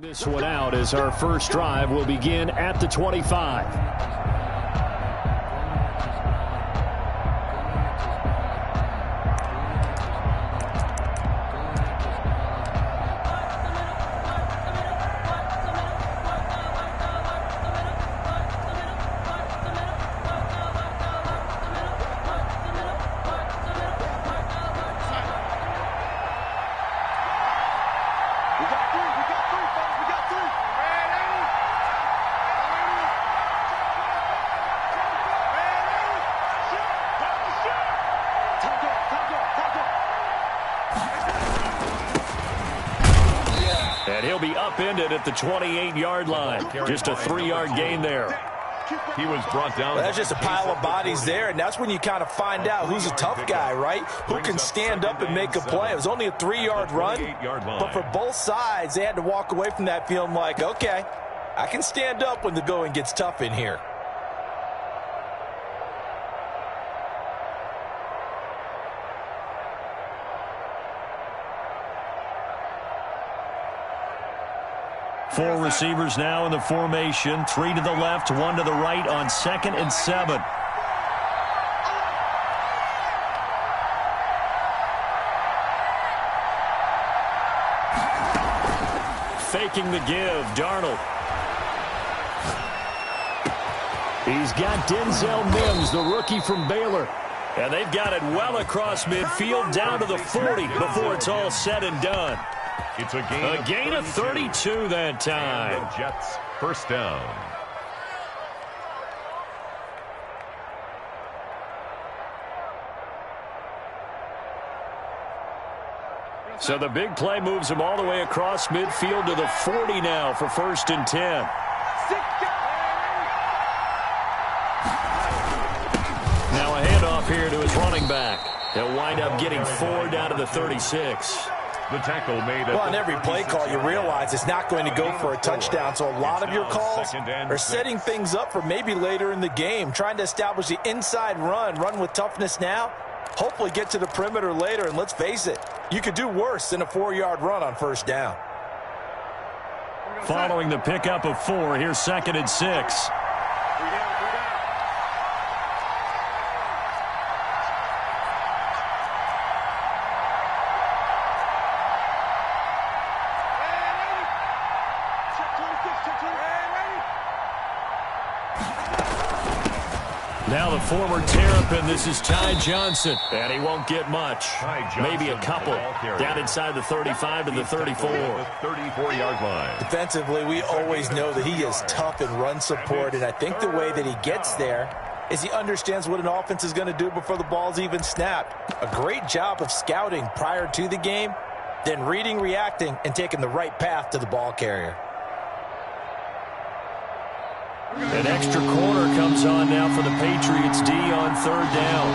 This one out as our first drive will begin at the 25. And he'll be upended at the 28-yard line. Just a 3-yard gain there. He was brought down. Well, that's just a pile of bodies there, and that's when you kind of find out who's a tough guy, right? Who can stand up and make a play. It was only a 3-yard run, but for both sides, they had to walk away from that feeling like, okay, I can stand up when the going gets tough in here. Four receivers now in the formation. 3 to the left, 1 to the right on 2nd and 7. Faking the give, Darnold. He's got Denzel Mims, the rookie from Baylor. And they've got it well across midfield down to the 40 before it's all said and done. It's a gain of 32 that time. The Jets first down. So the big play moves him all the way across midfield to the 40 now for 1st and 10. Now a handoff here to his running back. He'll wind up getting 4 down to the 36. The tackle made. Well, on every play call, you realize it's not going to go for a touchdown. So a lot of your calls are setting things up for maybe later in the game, trying to establish the inside run with toughness now, hopefully get to the perimeter later. And let's face it, you could do worse than a 4-yard run on 1st down. Following the pickup of 4, here's 2nd and 6. Now the former Terrapin, this is Ty Johnson, and he won't get much. Maybe a couple. Down inside the 35 to the 34. 34-yard line. Defensively, we always know that he is tough in run support, and I think the way that he gets there is he understands what an offense is going to do before the ball's even snapped. A great job of scouting prior to the game, then reading, reacting, and taking the right path to the ball carrier. An extra corner comes on now for the Patriots D on 3rd down.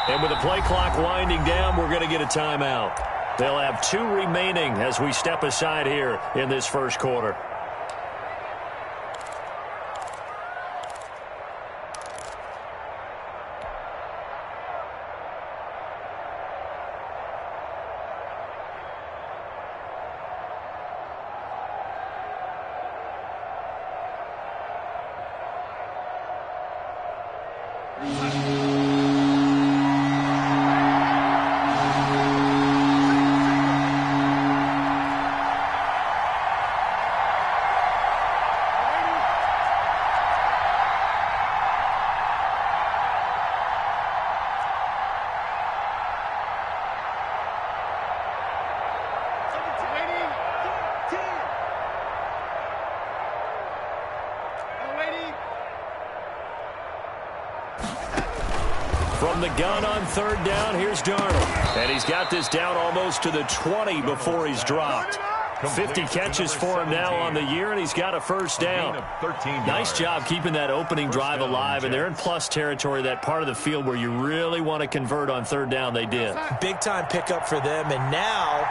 And with the play clock winding down, we're going to get a timeout. They'll have 2 remaining as we step aside here in this first quarter. From the gun on 3rd down, here's Darnold. And he's got this down almost to the 20 before he's dropped. 50 catches for him now on the year, and he's got a 1st down. Nice job keeping that opening drive alive, and they're in plus territory, that part of the field where you really want to convert on 3rd down. They did. Big-time pickup for them, and now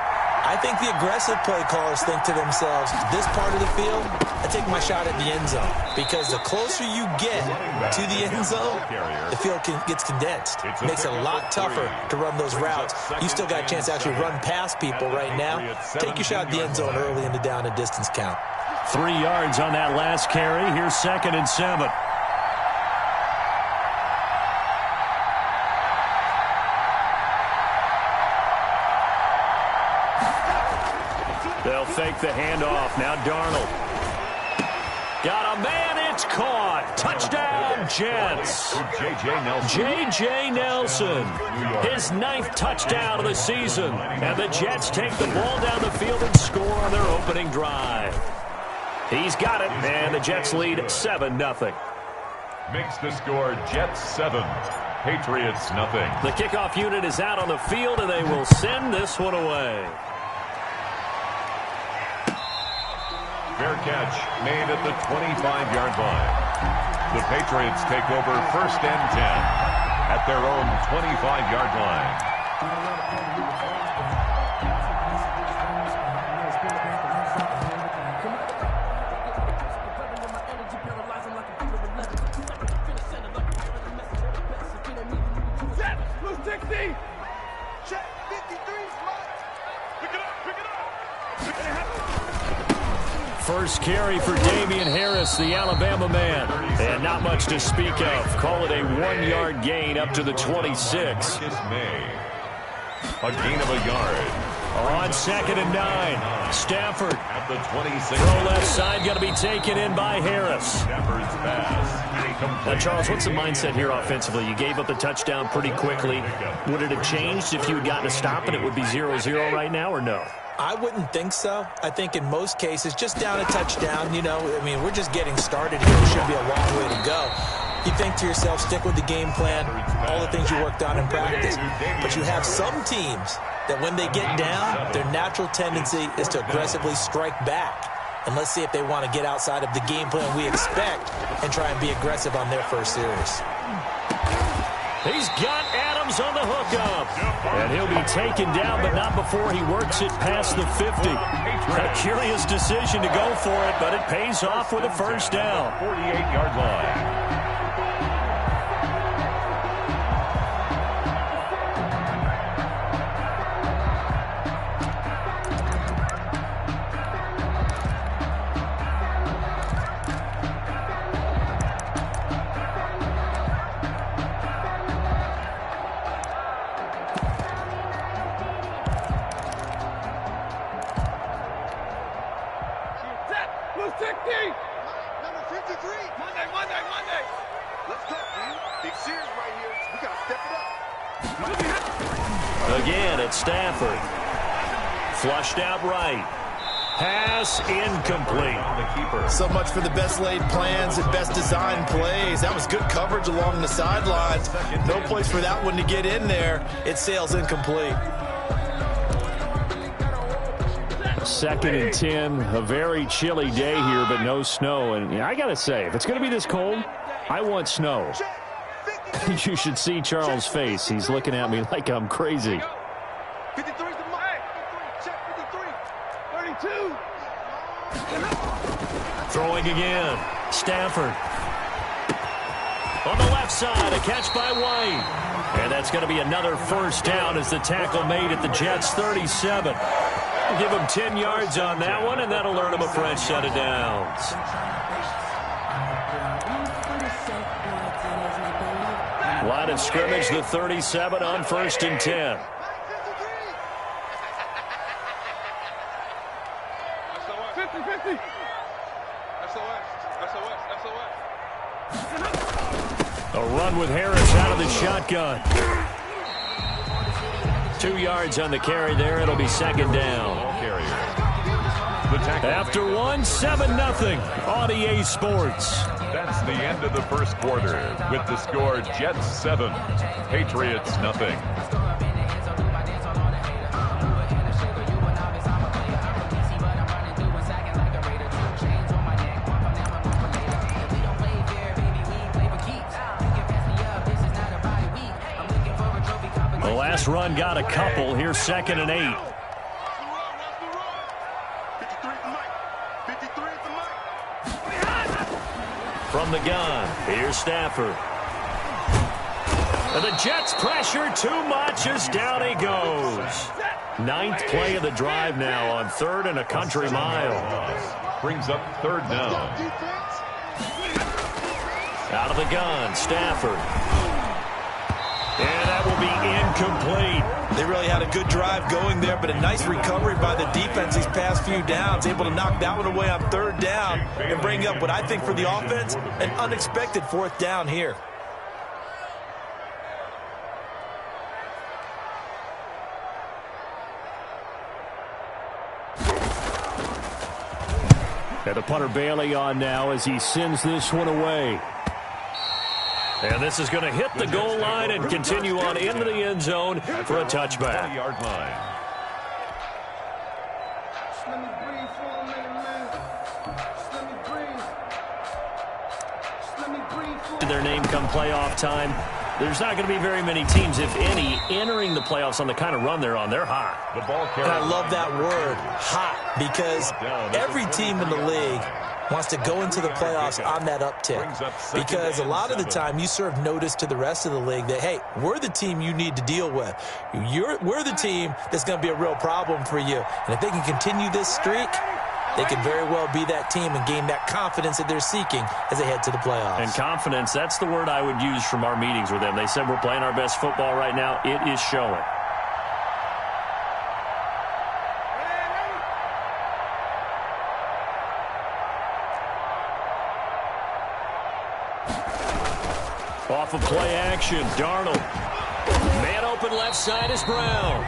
I think the aggressive play callers think to themselves, this part of the field, I take my shot at the end zone because the closer you get to the end zone, the field gets condensed. It makes it a lot tougher to run those routes. You still got a chance to actually run past people right now. Take your shot at the end zone early in the down and distance count. 3 yards on that last carry. Here's 2nd and 7. They'll fake the handoff. Now Darnold. Got a man. It's caught. Touchdown, Jets. J.J. Nelson. His 9th touchdown of the season. And the Jets take the ball down the field and score on their opening drive. He's got it, and the Jets lead 7-0. Makes the score Jets 7, Patriots nothing. The kickoff unit is out on the field, and they will send this one away. Fair catch made at the 25-yard line. The Patriots take over 1st and 10 at their own 25-yard line. First carry for Damian Harris, the Alabama man. And not much to speak of. Call it a 1-yard gain up to the 26. A gain of a yard. On 2nd and 9. Stafford. At the 26. Throw left side, going to be taken in by Harris. Stafford's pass. Now, Charles, what's the mindset here offensively? You gave up the touchdown pretty quickly. Would it have changed if you had gotten a stop and it would be 0-0 right now, or no? I wouldn't think so. I think in most cases, just down a touchdown, you know, I mean, we're just getting started here. It should be a long way to go. You think to yourself, stick with the game plan, all the things you worked on in practice. But you have some teams that when they get down, their natural tendency is to aggressively strike back. And let's see if they want to get outside of the game plan we expect and try and be aggressive on their first series. He's got Adams on the hookup. And he'll be taken down, but not before he works it past the 50. A curious decision to go for it, but it pays off with a first down. 48-yard line. Again, it's Stafford. Flushed out right. Pass incomplete. So much for the best laid plans and best designed plays. That was good coverage along the sidelines. No place for that one to get in there. It sails incomplete. 2nd and 10. A very chilly day here, but no snow. And I got to say, if it's going to be this cold, I want snow. You should see Charles' face. He's looking at me like I'm crazy. 53's the mic. Check 53. 32. Throwing again. Stafford. On the left side, a catch by White. And that's going to be another first down as the tackle made at the Jets' 37. We'll give him 10 yards on that one, and that'll earn him a fresh set of downs. Line of scrimmage, the 37 on 1st and 10. A run with Harris out of the shotgun. 2 yards on the carry there. It'll be 2nd down. After one, 7-0 on EA Sports. That's the end of the first quarter with the score Jets 7, Patriots nothing. The last run got a couple. Here's 2nd and 8. From the gun, here's Stafford. And the Jets pressure too much as down he goes. Ninth play of the drive now on 3rd and a country mile. Brings up 3rd down. Out of the gun, Stafford. And that will be incomplete. They really had a good drive going there, but a nice recovery by the defense these past few downs. Able to knock that one away on 3rd down and bring up what I think for the offense, an unexpected 4th down here. And the punter Bailey on now as he sends this one away. And this is going to hit the goal line and continue on into the end zone for a touchback. Their name come playoff time. There's not going to be very many teams, if any, entering the playoffs on the kind of run they're on. They're hot. And I love that word, hot, because every team in the league wants to go into the playoffs on that uptick. Because a lot of the time you serve notice to the rest of the league that, hey, we're the team you need to deal with. We're the team that's going to be a real problem for you. And if they can continue this streak, they could very well be that team and gain that confidence that they're seeking as they head to the playoffs. And confidence, that's the word I would use from our meetings with them. They said we're playing our best football right now. It is showing. Off of play action, Darnold. Man open left side is Brown.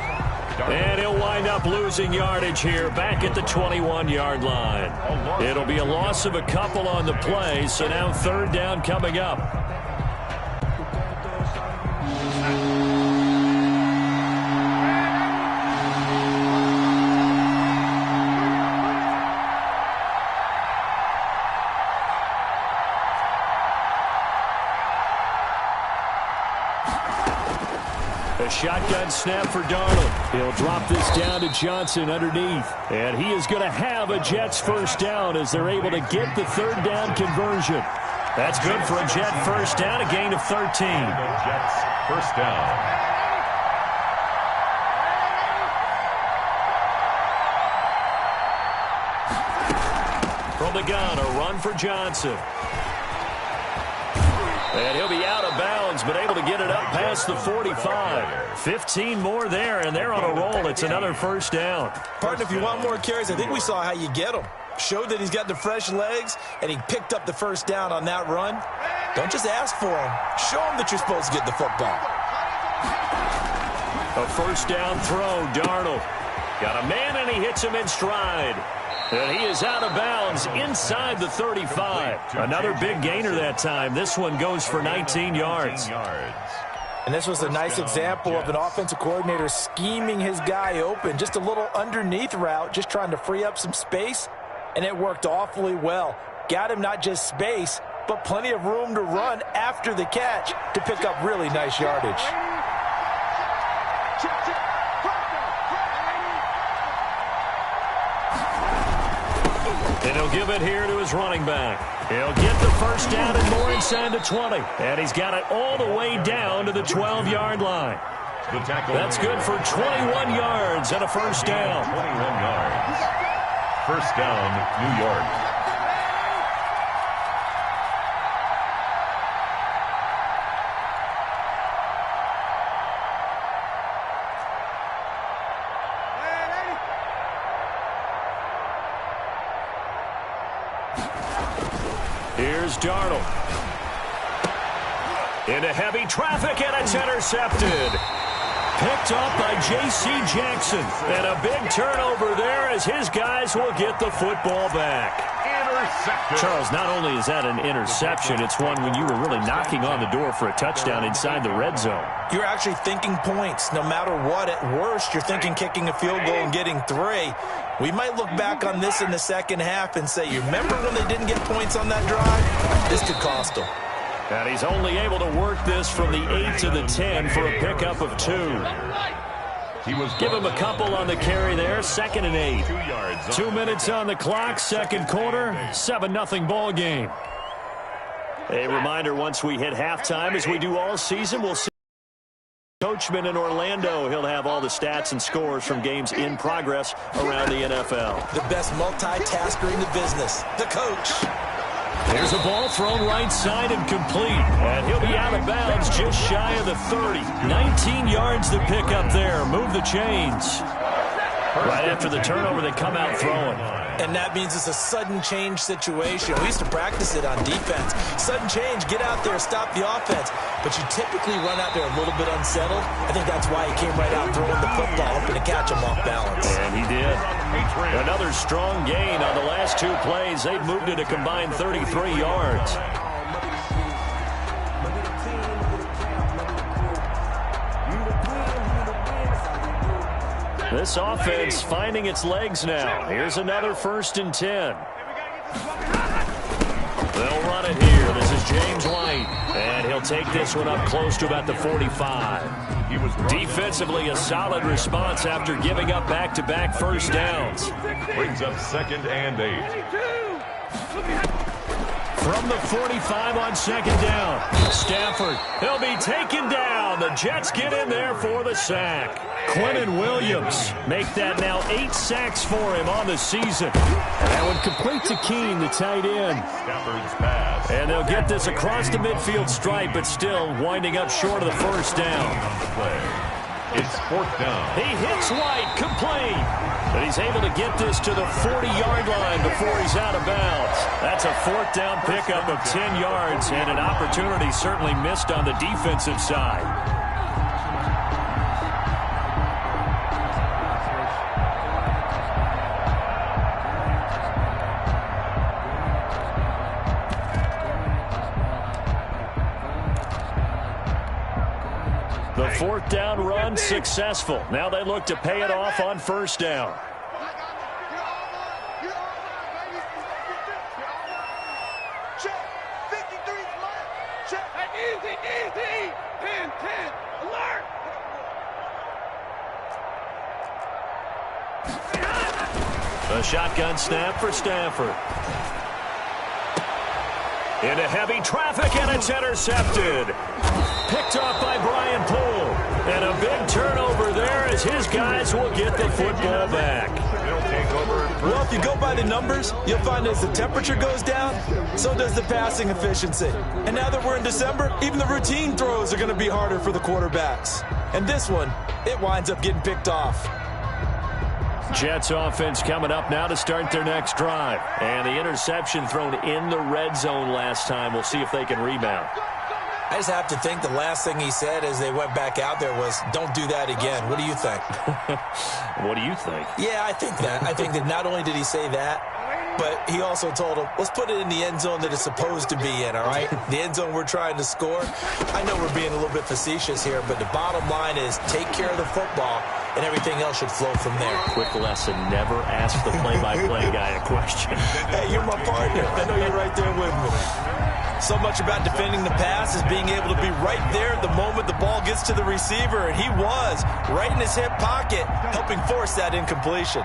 And he'll wind up losing yardage here back at the 21-yard line. It'll be a loss of a couple on the play, so now 3rd down coming up. A shotgun snap for Darnold. He'll drop this down to Johnson underneath. And he is going to have a Jets 1st down as they're able to get the 3rd down conversion. That's good for a Jet 1st down, a gain of 13. Jets 1st down. From the gun, a run for Johnson. And he'll be out of bounds, but able to get it up past the 45. 15 more there, and they're on a roll. It's another 1st down. Partner, if you want more carries, I think we saw how you get them. Showed that he's got the fresh legs, and he picked up the 1st down on that run. Don't just ask for him. Show him that you're supposed to get the football. A 1st down throw, Darnold. Got a man, and he hits him in stride. And he is out of bounds inside the 35. Another big gainer that time. This one goes for 19 yards. And this was a nice example of an offensive coordinator scheming his guy open. Just a little underneath route, just trying to free up some space. And it worked awfully well. Got him not just space, but plenty of room to run after the catch to pick up really nice yardage. And he'll give it here to his running back. He'll get the 1st down and more inside the 20. And he's got it all the way down to the 12-yard line. That's good for 21 yards and a 1st down. 21 yards. 1st down, New York. Here's Darnold. Into heavy traffic, and it's intercepted. Picked up by J.C. Jackson. And a big turnover there as his guys will get the football back. Intercepted. Charles, not only is that an interception, it's one when you were really knocking on the door for a touchdown inside the red zone. You're actually thinking points no matter what. At worst, you're thinking kicking a field goal and getting 3. We might look back on this in the second half and say, you remember when they didn't get points on that drive? This could cost them. And he's only able to work this from the 8 to the 10 for a pickup of 2. Give him a couple on the carry there. 2nd and 8. 2 minutes on the clock. 2nd quarter. 7-0 ball game. A reminder, once we hit halftime, as we do all season, we'll see Coachman in Orlando. He'll have all the stats and scores from games in progress around the NFL. The best multitasker in the business, the coach. There's a ball thrown right side and complete. And he'll be out of bounds just shy of the 30. 19 yards to pick up there. Move the chains. Right after the turnover, they come out throwing. And that means it's a sudden change situation. We used to practice it on defense. Sudden change, get out there, stop the offense. But you typically run out there a little bit unsettled. I think that's why he came right out throwing the football, hoping to catch him off balance. And he did. Another strong gain on the last two plays. They've moved it a combined 33 yards. This offense finding its legs now. Here's another 1st and 10. They'll run it here. This is James White. And he'll take this one up close to about the 45. Defensively, a solid response after giving up back-to-back first downs. Brings up 2nd and 8. From the 45 on 2nd down. Stafford, he'll be taken down. The Jets get in there for the sack. Quentin Williams make that now 8 sacks for him on the season. And that would complete to Keene, the tight end. Stafford's pass. And they'll get this across the midfield stripe, but still winding up short of the first down. It's 4th down. He hits White, complete. But he's able to get this to the 40-yard line before he's out of bounds. That's a 4th down pickup of 10 yards and an opportunity certainly missed on the defensive side. The 4th down run successful. Now they look to pay it off on 1st down. Check. 53 left. Check. Easy. 10. Alert. A shotgun snap for Stafford. Into heavy traffic, and it's intercepted. Picked off by Brian Poole. And a big turnover there as his guys will get the football back. Well, if you go by the numbers, you'll find as the temperature goes down, so does the passing efficiency. And now that we're in December, even the routine throws are going to be harder for the quarterbacks. And this one, it winds up getting picked off. Jets offense coming up now to start their next drive. And the interception thrown in the red zone last time. We'll see if they can rebound. I just have to think the last thing he said as they went back out there was, don't do that again. What do you think? What do you think? Yeah, I think that. I think that not only did he say that, but he also told him, let's put it in the end zone that it's supposed to be in, all right? The end zone we're trying to score. I know we're being a little bit facetious here, but the bottom line is take care of the football, and everything else should flow from there. Quick lesson, never ask the play-by-play guy a question. Hey, you're my partner. I know you're right there with me. So much about defending the pass is being able to be right there at the moment the ball gets to the receiver, and he was right in his hip pocket, helping force that incompletion.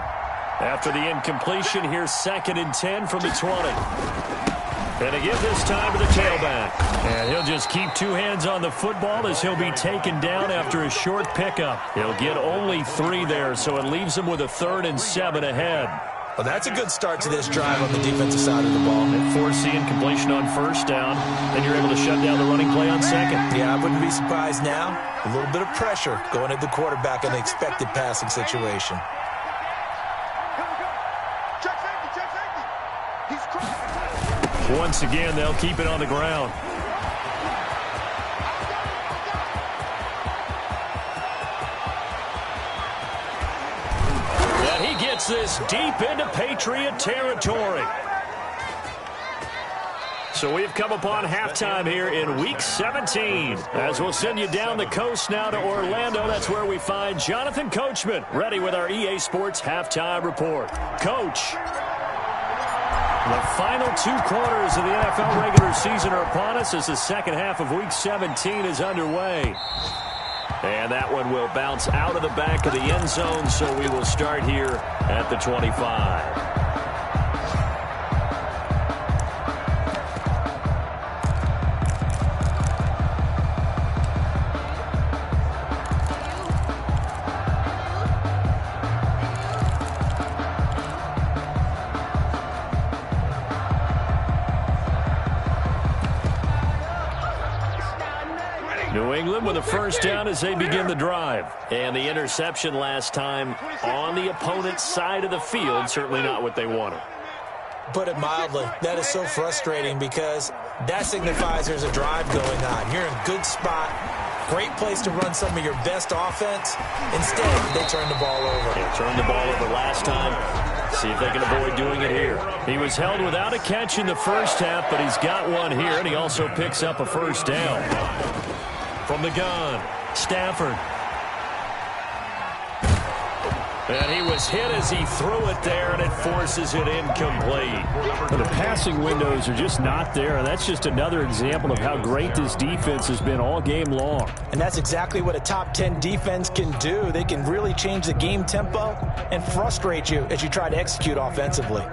After the incompletion, here's 2nd and 10 from the 20. And to give this time to the tailback. And he'll just keep 2 hands on the football as he'll be taken down after a short pickup. He'll get only 3 there, so it leaves him with a 3rd and 7 ahead. Well, that's a good start to this drive on the defensive side of the ball. And force the incompletion on 1st down, and you're able to shut down the running play on 2nd. Yeah, I wouldn't be surprised now. A little bit of pressure going at the quarterback in an expected passing situation. Check safety. He's crying. Once again, they'll keep it on the ground. And he gets this deep into Patriot territory. So we've come upon halftime here in Week 17. As we'll send you down the coast now to Orlando. That's where we find Jonathan Coachman ready with our EA Sports Halftime Report. Coach, the final 2 quarters of the NFL regular season are upon us as the second half of Week 17 is underway. And that one will bounce out of the back of the end zone, so we will start here at the 25. him with a first down as they begin the drive. And the interception last time on the opponent's side of the field, certainly not what they wanted. Put it mildly, that is so frustrating because that signifies there's a drive going on. You're in a good spot, great place to run some of your best offense. Instead, they turn the ball over. Yeah, turned the ball over last time. See if they can avoid doing it here. He was held without a catch in the first half, but he's got one here, and he also picks up a first down. From the gun, Stafford. And he was hit as he threw it there, and it forces it incomplete. But the passing windows are just not there, and that's just another example of how great this defense has been all game long. And that's exactly what a top 10 defense can do. They can really change the game tempo and frustrate you as you try to execute offensively.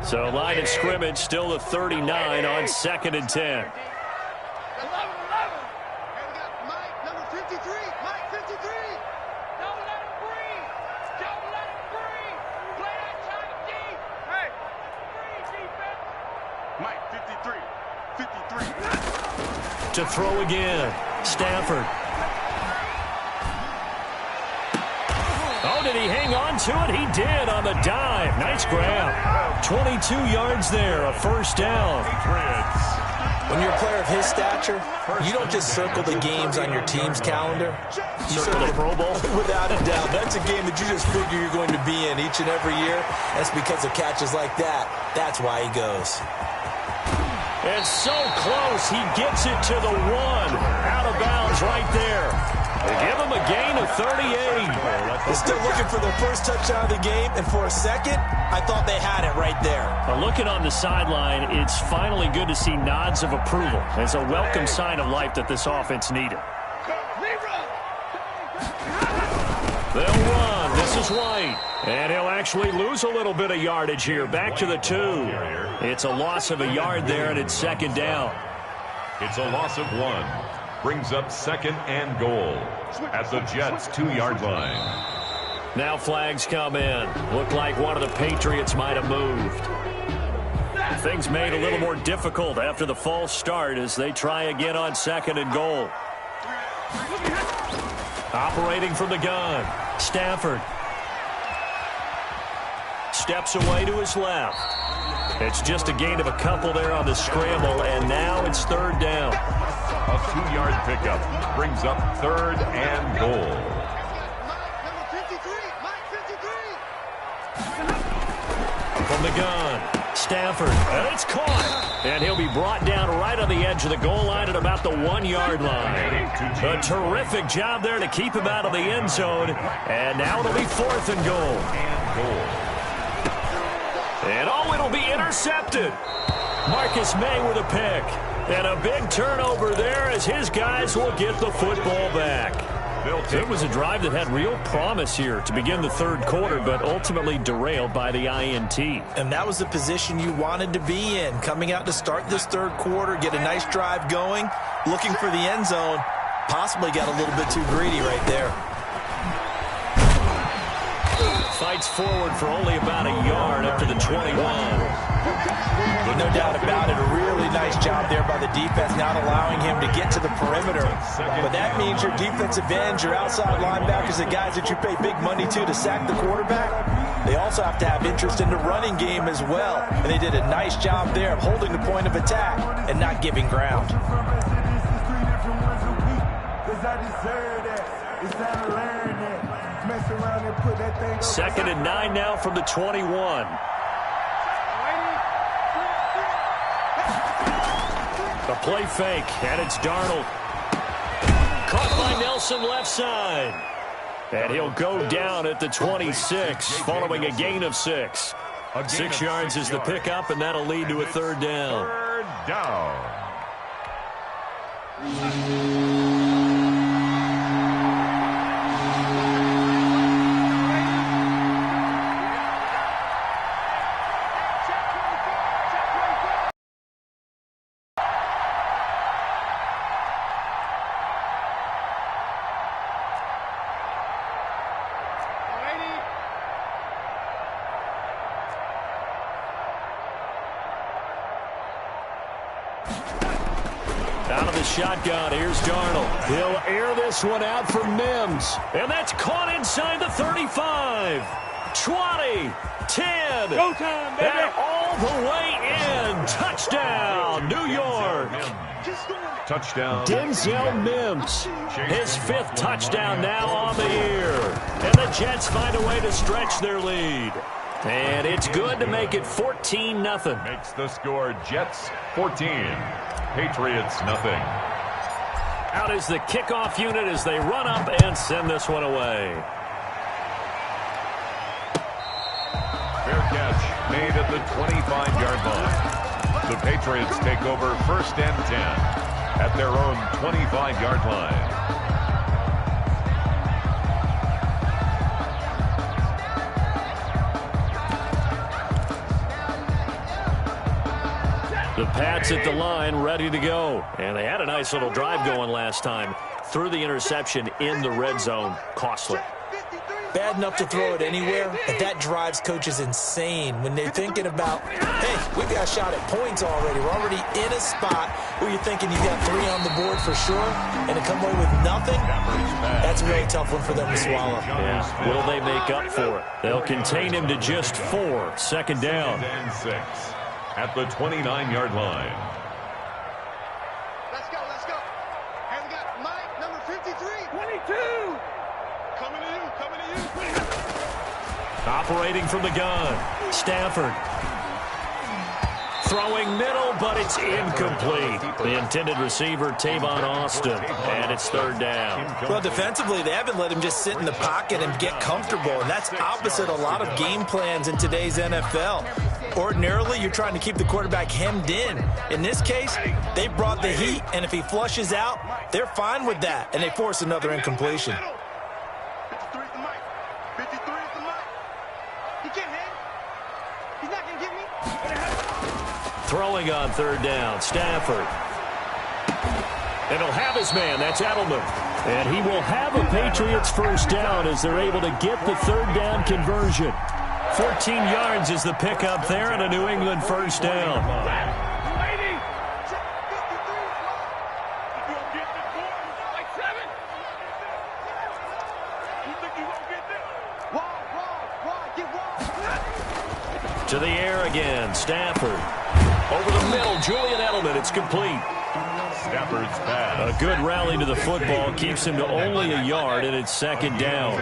So line of scrimmage still the 39 on 2nd and 10. To throw again, Stafford. Oh, did he hang on to it? He did on the dive. Nice grab. 22 yards there, a first down. When you're a player of his stature, you don't just circle the games on your team's calendar. You Circle the Pro Bowl? Without a doubt. That's a game that you just figure you're going to be in each and every year. That's because of catches like that. That's why he goes. It's so close. He gets it to the 1. Out of bounds right there. They give him a gain of 38. They're still looking for their first touchdown of the game, and for a second, I thought they had it right there. Looking on the sideline, it's finally good to see nods of approval. It's a welcome sign of life that this offense needed. They'll run. This is White. And he'll actually lose a little bit of yardage here. Back to the 2. It's a loss of a yard there, and it's 2nd down. It's a loss of 1. Brings up 2nd and goal at the Jets' 2-yard line. Now flags come in. Looked like one of the Patriots might have moved. Things made a little more difficult after the false start as they try again on 2nd and goal. Operating from the gun, Stafford. Steps away to his left. It's just a gain of a couple there on the scramble, and now it's 3rd down. A 2-yard pickup brings up 3rd and goal. From the gun, Stafford, and it's caught. And he'll be brought down right on the edge of the goal line at about the 1-yard line. A terrific job there to keep him out of the end zone. And now it'll be 4th and goal. And it'll be intercepted. Marcus May with a pick. And a big turnover there as his guys will get the football back. It was a drive that had real promise here to begin the 3rd quarter, but ultimately derailed by the INT. And that was the position you wanted to be in, coming out to start this 3rd quarter, get a nice drive going, looking for the end zone, possibly got a little bit too greedy right there. Fights forward for only about a yard up to the 21. No doubt about it, a really nice job there by the defense, not allowing him to get to the perimeter. But that means your defensive ends, your outside linebackers, the guys that you pay big money to sack the quarterback, they also have to have interest in the running game as well. And they did a nice job there of holding the point of attack and not giving ground. 2nd and 9 now from the 21. A play fake, and it's Darnold. Caught by Nelson left side. And he'll go down at the 26, following a gain of 6. 6 yards is the pickup, and that'll lead to a 3rd down. 3rd down. Out of the shotgun, here's Darnold. He'll air this one out for Mims. And that's caught inside the 35. 20, 10. Go time, baby. And all the way in. Touchdown, New York. Touchdown. Denzel Mims. His 5th touchdown now on the year. And the Jets find a way to stretch their lead. And it's good to make it 14-0. Makes the score Jets 14. Patriots nothing. Out is the kickoff unit as they run up and send this one away. Fair catch made at the 25-yard line. The Patriots take over 1st and 10 at their own 25-yard line. The Pats at the line, ready to go. And they had a nice little drive going last time. Threw the interception in the red zone. Costly. Bad enough to throw it anywhere, but that drives coaches insane when they're thinking about, hey, we got a shot at points already. We're already in a spot where you're thinking you got 3 on the board for sure, and to come away with nothing, that's a really tough one for them to swallow. Yeah. Will they make up for it? They'll contain him to just 4. 2nd down. 2nd and 6 at the 29-yard line. Let's go, let's go. And we got Mike, number 53. 22. Coming to you, coming to you. Operating from the gun. Stafford. Throwing middle, but it's incomplete. The intended receiver, Tavon Austin. And it's 3rd down. Well, defensively, they haven't let him just sit in the pocket and get comfortable, and that's opposite a lot of game plans in today's NFL. Ordinarily, you're trying to keep the quarterback hemmed in. In this case, they brought the heat, and if he flushes out, they're fine with that, and they force another incompletion. 53 is the mic. 53 is the mic. He can't hang. He's not going to get me. Throwing on 3rd down, Stafford. And he'll have his man, that's Edelman. And he will have a Patriots 1st down as they're able to get the 3rd down conversion. 14 yards is the pickup there and a New England 1st down. To the air again, Stafford. Over the middle, Julian Edelman, it's complete. Stafford's pass. A good rally to the football keeps him to only a yard, and it's 2nd down.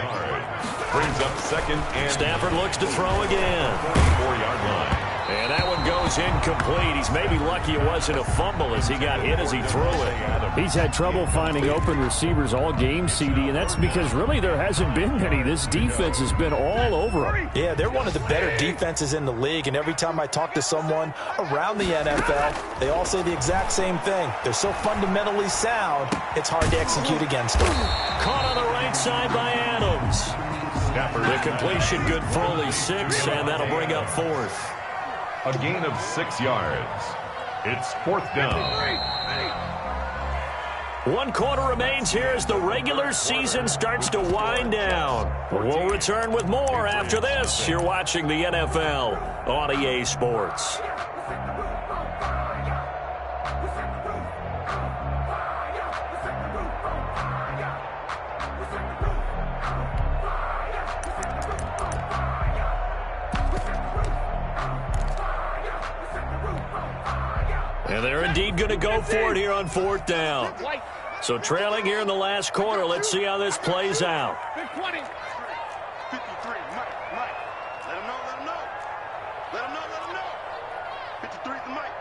Brings up 2nd and Stafford looks to throw again. 4-yard line. And that one goes incomplete. He's maybe lucky it wasn't a fumble as he got hit as he threw it. He's had trouble finding open receivers all game, CD, and that's because really there hasn't been many. This defense has been all over him. Yeah, they're one of the better defenses in the league, and every time I talk to someone around the NFL, they all say the exact same thing. They're so fundamentally sound, it's hard to execute against them. Caught on the right side by Adams. The completion good for only 6, and that'll bring up 4th. A gain of 6 yards. It's 4th down. 1 quarter remains here as the regular season starts to wind down. We'll return with more after this. You're watching the NFL on EA Sports. And they're indeed going to go for it here on 4th down. So trailing here in the last quarter. Let's see how this plays out. 53, Mike. Let him know, let him know. Let him know, let him know. 53 is the mic.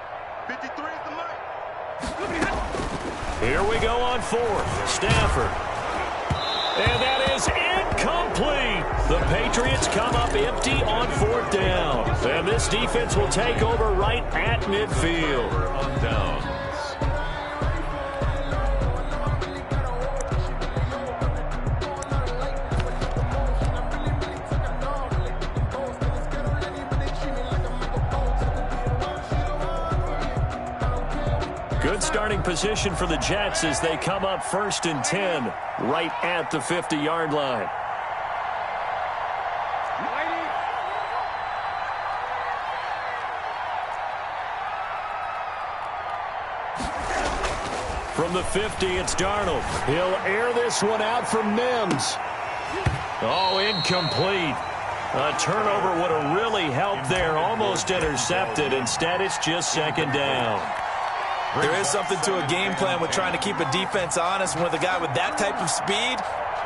53 is the mic. Here we go on 4th. Stafford. And that is incomplete. The Patriots come up empty on 4th down. And this defense will take over right at midfield. On downs. Good starting position for the Jets as they come up 1st and 10 right at the 50-yard line. From the 50, it's Darnold. He'll air this one out for Mims. Oh, incomplete. A turnover would have really helped there. Almost intercepted. Instead, it's just second down. There is something to a game plan with trying to keep a defense honest. When with a guy with that type of speed,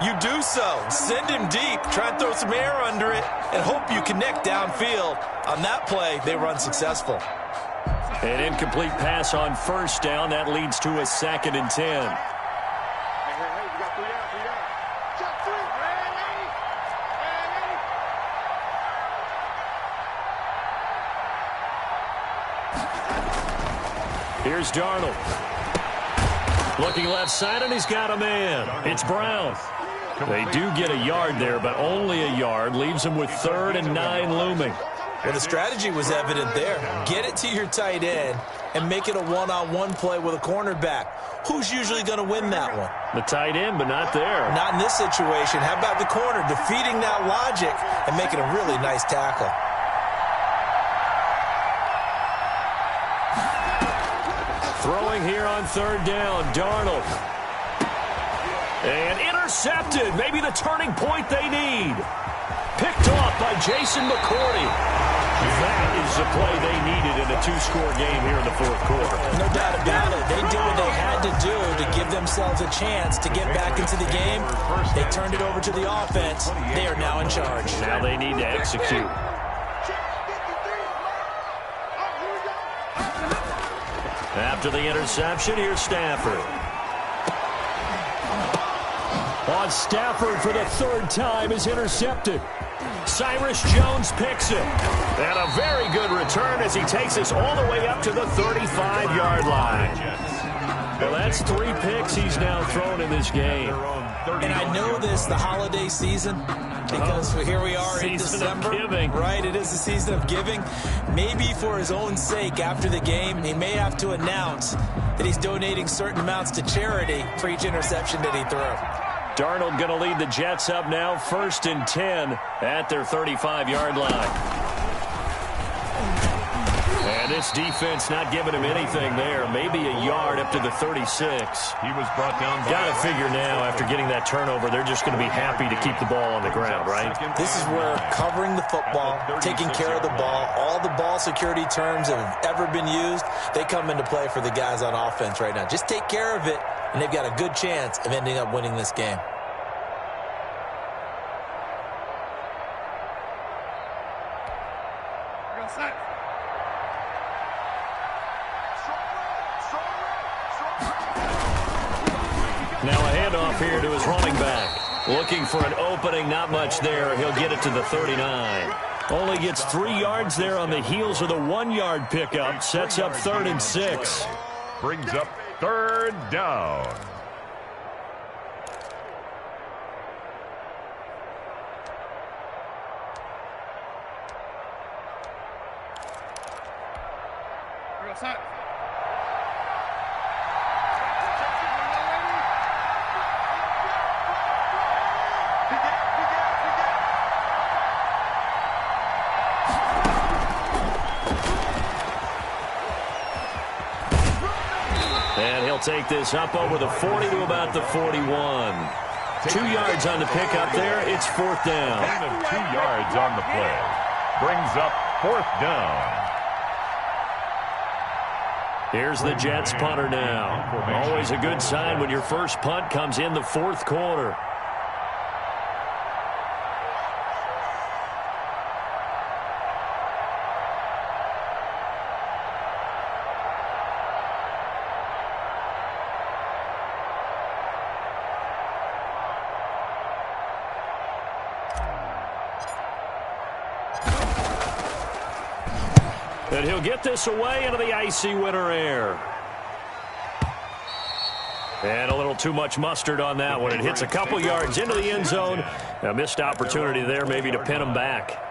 you do so. Send him deep. Try and throw some air under it and hope you connect downfield. On that play, they were unsuccessful. An incomplete pass on first down. That leads to a 2nd and 10. Hey, we got 3 down. Shot 3. Here's Darnold. Looking left side, and he's got a man. It's Brown. They do get a yard there, but only a yard. Leaves them with 3rd and 9 looming. Well, the strategy was evident there. Get it to your tight end and make it a one-on-one play with a cornerback. Who's usually going to win that one? The tight end, but not there. Not in this situation. How about the corner defeating that logic and making a really nice tackle? Throwing here on 3rd down, Darnold. And intercepted. Maybe the turning point they need. Picked off by Jason McCourty. That is the play they needed in a 2-score game here in the 4th quarter. No doubt about it. They did what they had to do to give themselves a chance to get back into the game. They turned it over to the offense. They are now in charge. Now they need to execute. After the interception, here's Stafford. On Stafford for the 3rd time is intercepted. Cyrus Jones picks it. And a very good return as he takes us all the way up to the 35-yard line. Well, that's 3 picks he's now thrown in this game. And I know this, the holiday season, because here we are in December. Right, it is the season of giving. Maybe for his own sake, after the game, he may have to announce that he's donating certain amounts to charity for each interception that he threw. Darnold going to lead the Jets up now, 1st and 10 at their 35-yard line. And this defense not giving him anything there. Maybe a yard up to the 36. He was brought down. Got to figure now, after getting that turnover, they're just going to be happy to keep the ball on the ground, right? This is where covering the football, taking care of the ball, all the ball security terms that have ever been used, they come into play for the guys on offense right now. Just take care of it, and they've got a good chance of ending up winning this game. Now a handoff here to his running back. Looking for an opening, not much there. He'll get it to the 39. Only gets 3 yards there on the heels of the 1-yard pickup. Sets up 3rd and 6. Brings up 3rd down. And he'll take this up over the 40 to about the 41. 2 yards on the pickup there. It's 4th down. Gain of 2 yards on the play. Brings up 4th down. Here's the Jets punter now. Always a good sign when your first punt comes in the 4th quarter. And he'll get this away into the icy winter air. And a little too much mustard on that one. It hits a couple yards into the end zone. A missed opportunity there maybe to pin him back.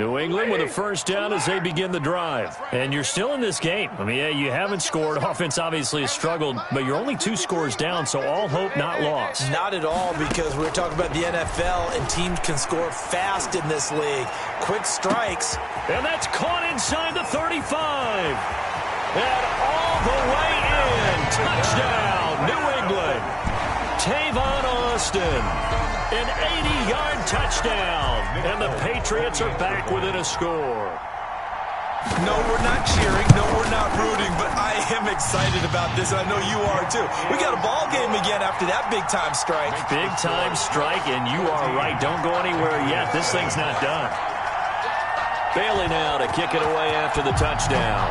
New England with a first down as they begin the drive. And you're still in this game. I mean, yeah, you haven't scored. Offense obviously has struggled, but you're only 2 scores down, so all hope not lost. Not at all, because we're talking about the NFL, and teams can score fast in this league. Quick strikes. And that's caught inside the 35. And all the way in. Touchdown, New England. Tavon Austin. An 80-yard touchdown. And the Patriots are back within a score. No, we're not cheering. No, we're not rooting. But I am excited about this, and I know you are too. We got a ball game again after that big-time strike. Big-time strike, and you are right. Don't go anywhere yet. This thing's not done. Bailey now to kick it away after the touchdown.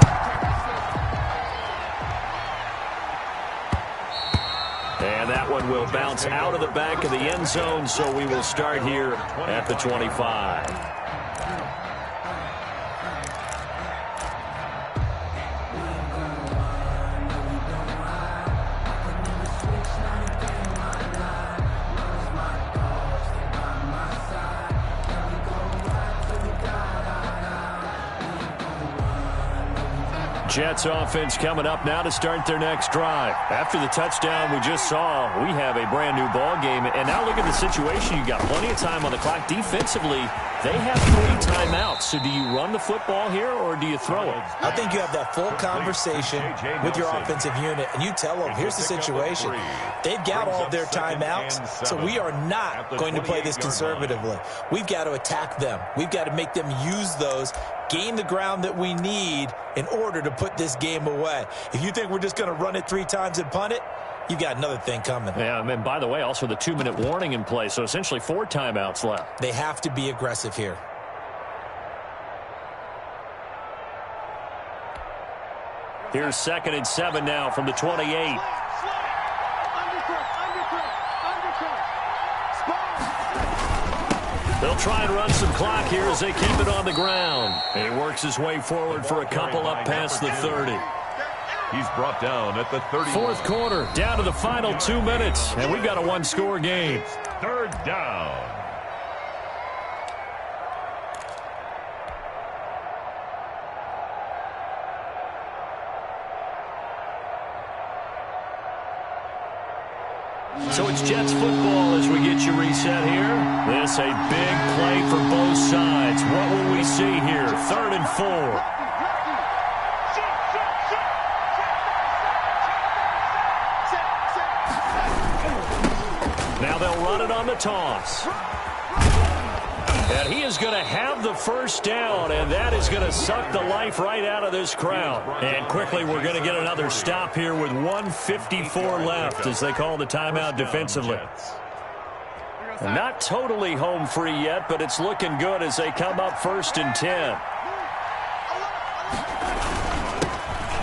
And that one will bounce out of the back of the end zone, so we will start here at the 25. Jets offense coming up now to start their next drive. After the touchdown we just saw, we have a brand new ball game. And now look at the situation. You got plenty of time on the clock. Defensively, they have 3 timeouts. So do you run the football here or do you throw it? I think you have that full conversation with your offensive unit, and you tell them, here's the situation. They've got all of their timeouts, so we are not going to play this conservatively. We've got to attack them. We've got to make them use those, gain the ground that we need in order to put this game away. If you think we're just going to run it 3 times and punt it, you got another thing coming. Yeah, and by the way, also the 2-minute warning in play, so essentially 4 timeouts left. They have to be aggressive here. Here's 2nd and 7 now from the 28. They'll try and run some clock here as they keep it on the ground. And he works his way forward for a couple up past the 30. He's brought down at the 30. 4th quarter, down to the final 2 minutes, and we've got a 1-score game. 3rd down. So it's Jets football as we get you reset here. This a big play for both sides. What will we see here? 3rd and 4. Now they'll run it on the toss. And he is going to have the first down, and that is going to suck the life right out of this crowd. And quickly we're going to get another stop here with 1:54 left as they call the timeout defensively. And not totally home free yet, but it's looking good as they come up 1st and 10.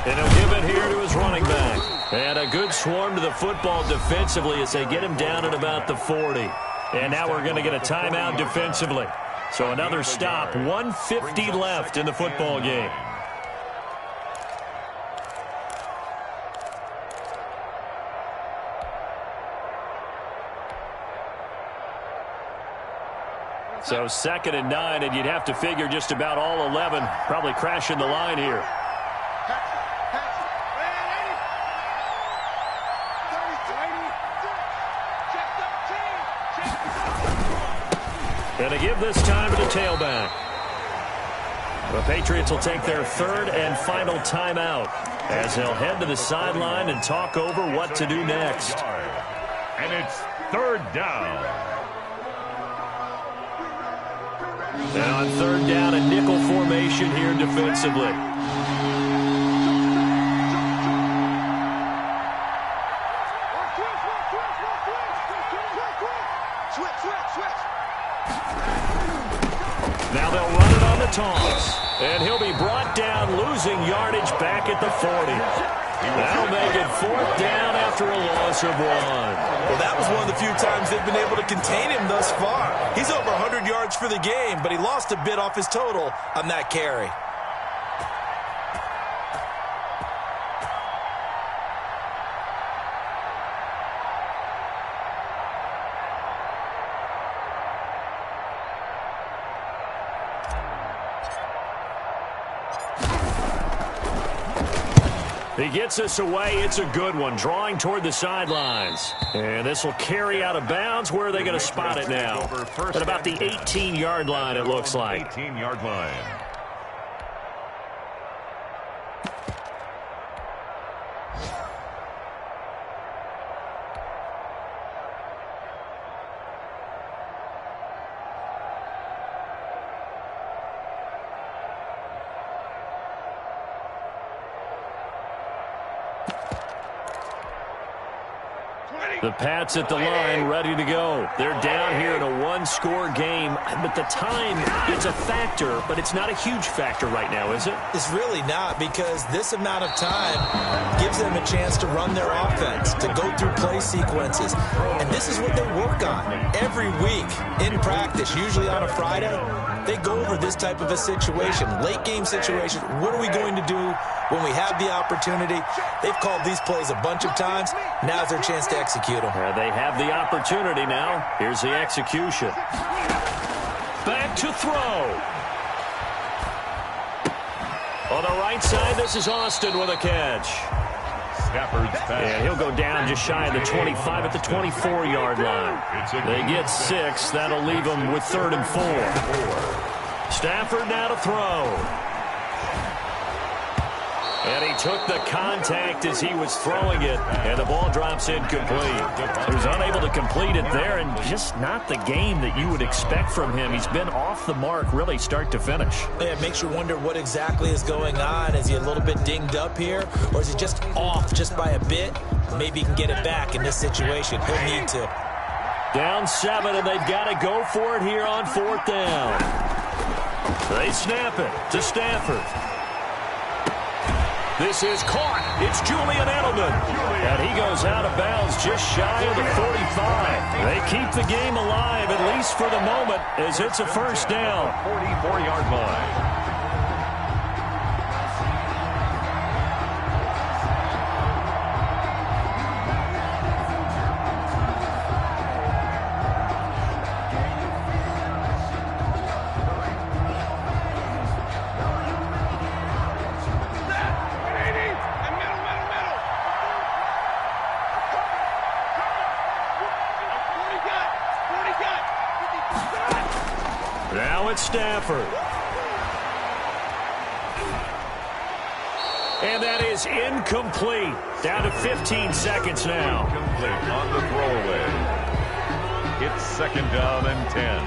And he'll give it here to his running back. And a good swarm to the football defensively as they get him down at about the 40. And now we're going to get a timeout defensively. So another stop, 1:50 left in the football game. So 2nd and 9, and you'd have to figure just about all 11 probably crashing the line here. And they give this time to the tailback. The Patriots will take their 3rd and final timeout as they'll head to the sideline and talk over what to do next. And it's 3rd down. Now on 3rd down, a nickel formation here defensively. Now they'll run it on the toss. And he'll be brought down, losing yardage back at the 40. That'll make it 4th down after a loss of 1. Well, that was one of the few times they've been able to contain him thus far. He's over 100 yards for the game, but he lost a bit off his total on that carry. He gets us away. It's a good one, drawing toward the sidelines. And this will carry out of bounds. Where are they going to spot it now? At about the 18-yard line, it looks like. 18-yard line. The Pats at the line, ready to go. They're down here in a one-score game, but the time, it's a factor, but it's not a huge factor right now, is it? It's really not, because this amount of time gives them a chance to run their offense, to go through play sequences. And this is what they work on every week in practice, usually on a Friday. They go over this type of a situation, late-game situation. What are we going to do when we have the opportunity? They've called these plays a bunch of times. Now's their chance to execute them. They have the opportunity now. Here's the execution. Back to throw. On the right side, this is Austin with a catch. Stafford's pass. Yeah, he'll go down just shy of the 25 at the 24-yard line. They get 6. That'll leave them with 3rd and 4. Stafford now to throw. And he took the contact as he was throwing it, and the ball drops incomplete. He was unable to complete it there, and just not the game that you would expect from him. He's been off the mark, really, start to finish. Yeah, it makes you wonder what exactly is going on. Is he a little bit dinged up here, or is he just off just by a bit? Maybe he can get it back in this situation. He'll need to. Down 7, and they've got to go for it here on 4th down. They snap it to Stafford. This is caught. It's Julian Edelman. And he goes out of bounds just shy of the 45. They keep the game alive, at least for the moment, as it's a first down. 44-yard line. Now it's Stafford. And that is incomplete. Down to 15 seconds now. Incomplete on the throwaway. It's 2nd down and 10.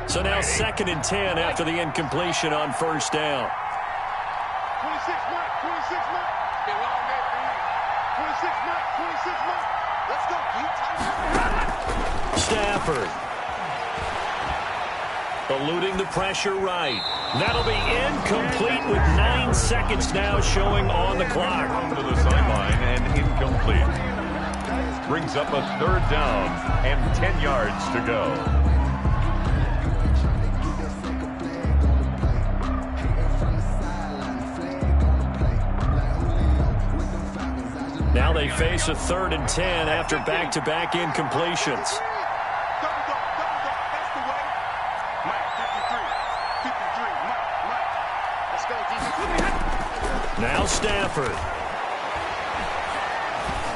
So now 2nd and 10 after the incompletion on first down. 26 Mike, 26 Mike. Get long game for me. 26 Mike, 26 Mike. Let's go, Pete. Stafford. Eluding the pressure right. That'll be incomplete with 9 seconds now showing on the clock. To the sideline and incomplete. Brings up a 3rd down and 10 yards to go. Now they face a 3rd and 10 after back-to-back incompletions. That's the way. Mike, 53, Mike. Let's go, defense. Now Stafford.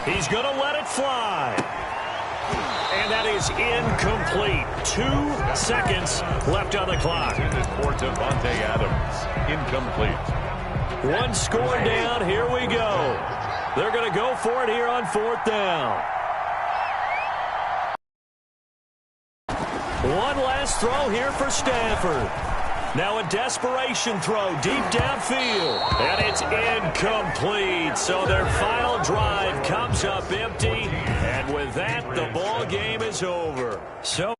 He's going to let it fly. And that is incomplete. 2 seconds left on the clock. Intended for Devontae Adams. Incomplete. 1 score down. Here we go. They're going to go for it here on 4th down. 1 last throw here for Stafford. Now a desperation throw deep downfield. And it's incomplete. So their final drive comes up empty. And with that, the ball game is over. So